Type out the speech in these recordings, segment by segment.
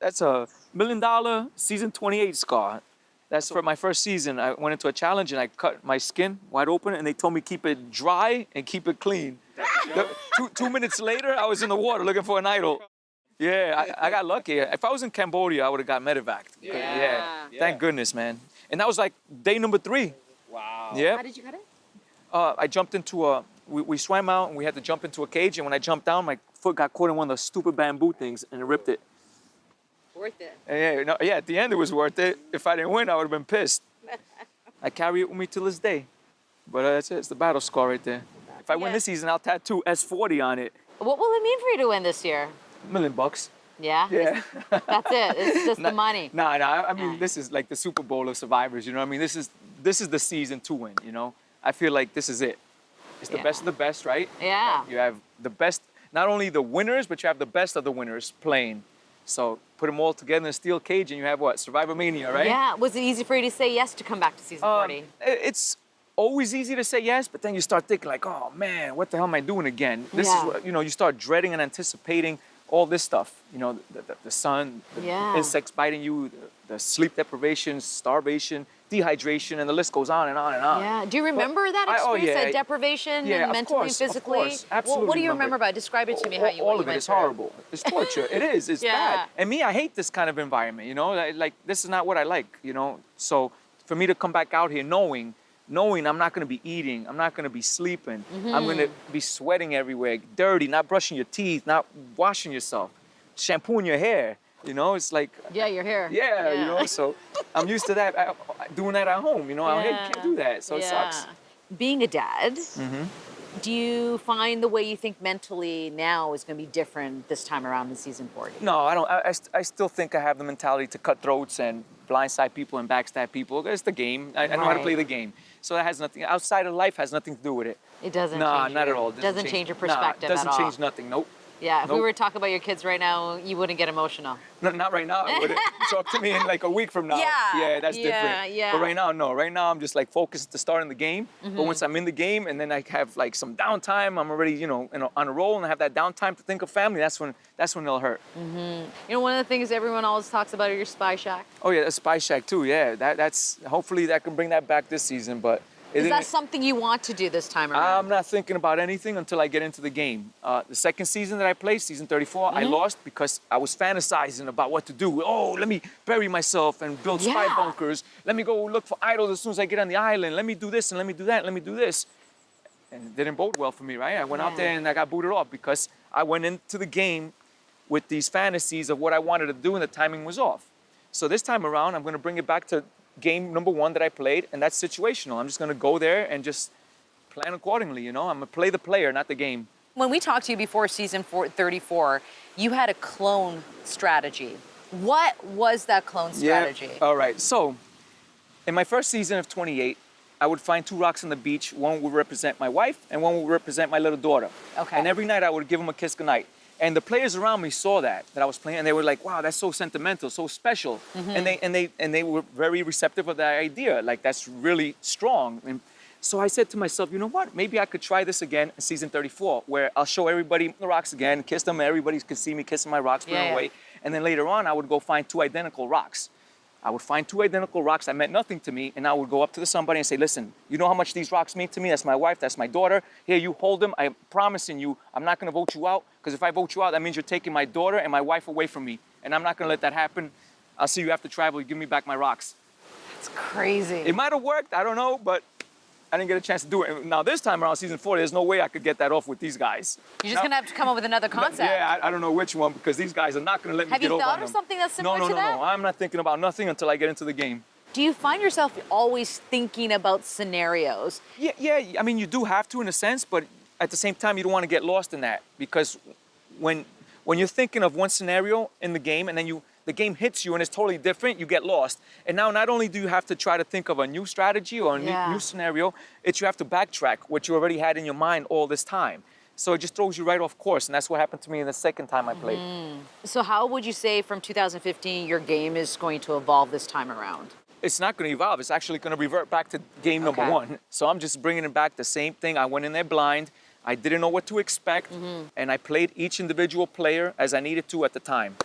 That's a $1 million season 28 scar. That's for my first season. I went into a challenge and I cut my skin wide open and they told me keep it dry and keep it clean. 2 minutes later, I was in the water looking for an idol. Yeah, I got lucky. If I was in Cambodia, I would have got medevaced. Yeah. Thank goodness, man. And that was like day number 3. Wow. Yeah. How did you cut it? I jumped into we swam out and we had to jump into a cage. And when I jumped down, my foot got caught in one of those stupid bamboo things and it ripped it. Worth it. Yeah, at the end it was worth it. If I didn't win, I would have been pissed. I carry it with me till this day. But that's it. It's the battle scar right there. If I win this season, I'll tattoo S40 on it. What will it mean for you to win this year? $1 million. Yeah? Yeah. That's it. It's just the money. No. I mean, this is like the Super Bowl of survivors. You know what I mean? This is the season to win. You know, I feel like this is it. It's the best of the best, right? Yeah. You have the best, not only the winners, but you have the best of the winners playing. So put them all together in a steel cage, and you have what? Survivor Mania, right? Yeah. Was it easy for you to say yes to come back to season 40? It's always easy to say yes, but then you start thinking like, oh man, what the hell am I doing again? This is what, you start dreading and anticipating all this stuff. You know, the sun, the insects biting you, the sleep deprivation, starvation, dehydration, and the list goes on and on and on. Yeah. Do you remember that experience, that deprivation, and mentally and physically? Of course, absolutely. What do you remember about it? Describe it to me how you all of it went is through. horrible. It's torture. It is. It's bad. And me, I hate this kind of environment. You know, like this is not what I like. You know, so for me to come back out here knowing I'm not going to be eating, I'm not going to be sleeping, I'm going to be sweating everywhere, dirty, not brushing your teeth, not washing yourself, shampooing your hair. You know, it's like... Yeah, your hair. Yeah, you know, so I'm used to that, doing that at home. You know, out here you can't do that, so it sucks. Being a dad, do you find the way you think mentally now is going to be different this time around in season 40? No, I don't. I still think I have the mentality to cut throats and blindside people and backstab people. It's the game. I know how to play the game. So that has nothing, outside of life has nothing to do with it. It doesn't No, change not at all. It doesn't change your perspective at all. It doesn't all. change nothing, nope. Yeah, if we were to talk about your kids right now, you wouldn't get emotional. No, not right now. I wouldn't. Talk to me in like a week from now. Yeah, that's different. Yeah. But right now, no. Right now, I'm just like focused to starting the game. But once I'm in the game and then I have like some downtime, I'm already, on a roll and I have that downtime to think of family. That's when it'll hurt. You know, one of the things everyone always talks about are your spy shack. Oh yeah, that's Spy Shack too. Yeah, that's hopefully that can bring that back this season. But is that something you want to do this time around? I'm not thinking about anything until I get into the game. The second season that I played, season 34, I lost because I was fantasizing about what to do. Oh, let me bury myself and build spy bunkers. Let me go look for idols as soon as I get on the island. Let me do this and let me do that and let me do this. And it didn't bode well for me, right? I went out there and I got booted off because I went into the game with these fantasies of what I wanted to do and the timing was off. So this time around, I'm going to bring it back to game number 1 that I played, and that's situational. I'm just going to go there and just plan accordingly, I'm going to play the player, not the game. When we talked to you before season 34, you had a clone strategy. What was that clone strategy? Yeah. All right. So in my first season of 28, I would find 2 rocks on the beach. One would represent my wife, and one would represent my little daughter. Okay. And every night I would give them a kiss goodnight. And the players around me saw that I was playing, and they were like, "Wow, that's so sentimental, so special." And they were very receptive of that idea. Like, that's really strong. And so I said to myself, you know what? Maybe I could try this again in season 34, where I'll show everybody the rocks again, kiss them, everybody could see me kissing my rocks, put them away. And then later on, I would go find 2 identical rocks. I would find 2 identical rocks that meant nothing to me, and I would go up to somebody and say, listen, you know how much these rocks mean to me? That's my wife, that's my daughter. Here, you hold them. I'm promising you, I'm not gonna vote you out, because if I vote you out, that means you're taking my daughter and my wife away from me, and I'm not gonna let that happen. I'll see you after tribal, you give me back my rocks. That's crazy. It might have worked, I don't know, but I didn't get a chance to do it. Now this time around season 4, there's no way I could get that off with these guys. You're just gonna have to come up with another concept. Yeah, I don't know which one, because these guys are not gonna let me get over on them. Have you thought of something that's similar to that? No, I'm not thinking about nothing until I get into the game. Do you find yourself always thinking about scenarios? Yeah, I mean, you do have to in a sense, but at the same time, you don't want to get lost in that, because when you're thinking of one scenario in the game and then the game hits you and it's totally different, you get lost. And now not only do you have to try to think of a new strategy or a new scenario, you have to backtrack what you already had in your mind all this time. So it just throws you right off course, and that's what happened to me the second time I played. So how would you say from 2015 your game is going to evolve this time around? It's not going to evolve. It's actually going to revert back to game number 1. So I'm just bringing it back the same thing. I went in there blind. I didn't know what to expect, and I played each individual player as I needed to at the time.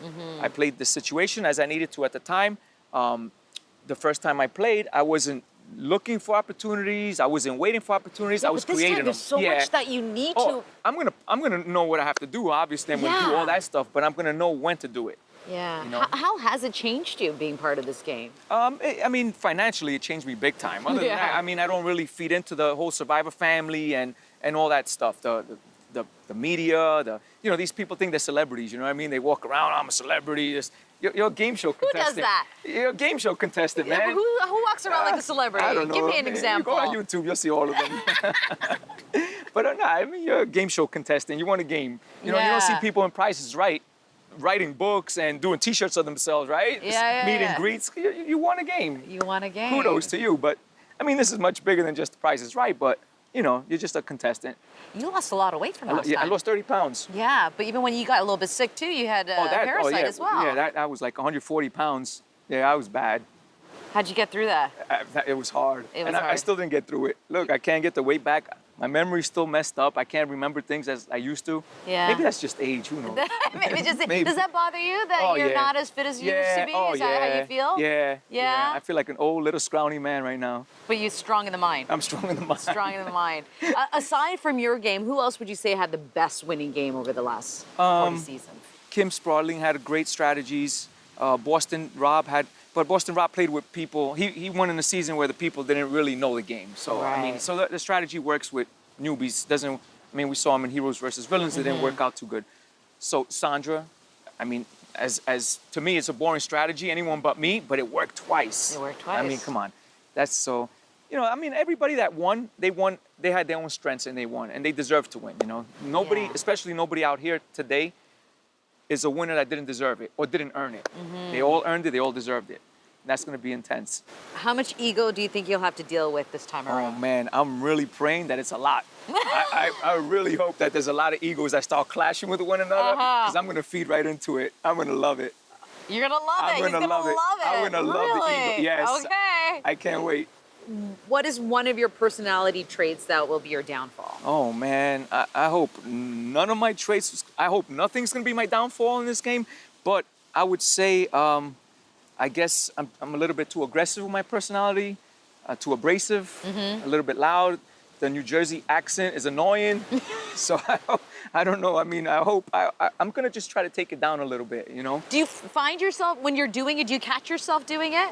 I played the situation as I needed to at the time. The first time I played, I wasn't looking for opportunities. I wasn't waiting for opportunities. I was but this creating time them. there's so much that you need to. I'm gonna know what I have to do. Obviously, I'm gonna do all that stuff, but I'm gonna know when to do it. Yeah. You know? How has it changed you being part of this game? I mean, financially, it changed me big time. Other than that, I mean, I don't really feed into the whole Survivor family and all that stuff. The media, these people think they're celebrities. You know what I mean? They walk around, I'm a celebrity. You're a game show contestant. Who does that? You're a game show contestant, man. Who walks around like a celebrity? I don't know. Give me an Man, example. You go on YouTube, you'll see all of them. But no, I mean, you're a game show contestant. You want a game. You know, you don't see people in Price is Right writing books and doing T-shirts of themselves, right? Meet and greets. You want a game. You want a game. Kudos to you. But, I mean, this is much bigger than just the Price is Right, but, you're just a contestant. You lost a lot of weight from last time. I lost 30 pounds. Yeah, but even when you got a little bit sick too, you had a parasite as well. Yeah, that was like 140 pounds. Yeah, I was bad. How'd you get through that? It was hard. It was hard. I still didn't get through it. Look, I can't get the weight back. My memory's still messed up. I can't remember things as I used to. Yeah. Maybe that's just age. Who knows? Maybe. Does that bother you that you're not as fit as you used to be? Is that how you feel? Yeah. I feel like an old little scrawny man right now. But you're strong in the mind. I'm strong in the mind. Strong in the mind. Aside from your game, who else would you say had the best winning game over the last 40 seasons? Kim Spradling had great strategies. Boston Rob played with people. He won in a season where the people didn't really know the game. So I mean, so the strategy works with newbies. We saw him in Heroes versus Villains. It didn't work out too good. So Sandra, I mean, as to me, it's a boring strategy. Anyone but me, but it worked twice. It worked twice. I mean, come on, that's so. Everybody that won, they had their own strengths and they won, and they deserved to win. Nobody, especially nobody out here today, is a winner that didn't deserve it or didn't earn it. They all earned it. They all deserved it. That's going to be intense. How much ego do you think you'll have to deal with this time around? Oh, man, I'm really praying that it's a lot. I really hope that there's a lot of egos that start clashing with one another because I'm going to feed right into it. I'm going to love it. You're going to love it. I'm going to love it. I'm going to love the ego. Yes. Okay. I can't wait. What is one of your personality traits that will be your downfall? Oh, man, I hope none of my traits, I hope nothing's going to be my downfall in this game. But I would say, I guess I'm a little bit too aggressive with my personality, too abrasive, a little bit loud. The New Jersey accent is annoying. So I don't know. I mean, I hope I'm going to just try to take it down a little bit, Do you find yourself, when you're doing it, do you catch yourself doing it?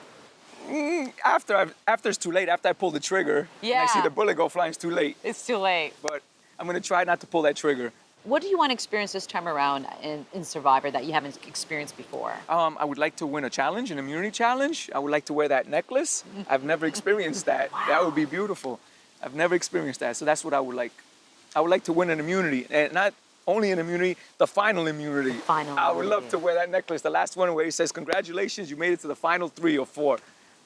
After it's too late, after I pull the trigger, and I see the bullet go flying, it's too late. It's too late. But I'm going to try not to pull that trigger. What do you want to experience this time around in Survivor that you haven't experienced before? I would like to win a challenge, an immunity challenge. I would like to wear that necklace. I've never experienced that. Wow. That would be beautiful. I've never experienced that, so that's what I would like. I would like to win an immunity, and not only an immunity, the final immunity. I would love to wear that necklace, the last one where it says, "Congratulations, you made it to the final 3 or 4."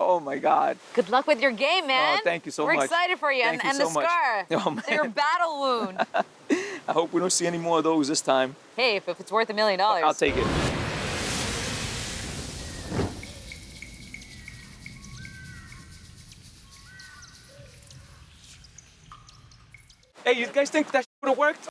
Oh my God. Good luck with your game, man. Oh, thank you so much. We're excited for you. Thank you and so the scar. Oh, man. Your battle wound. I hope we don't see any more of those this time. Hey, if it's worth $1 million. I'll take it. Hey, you guys think that would have worked?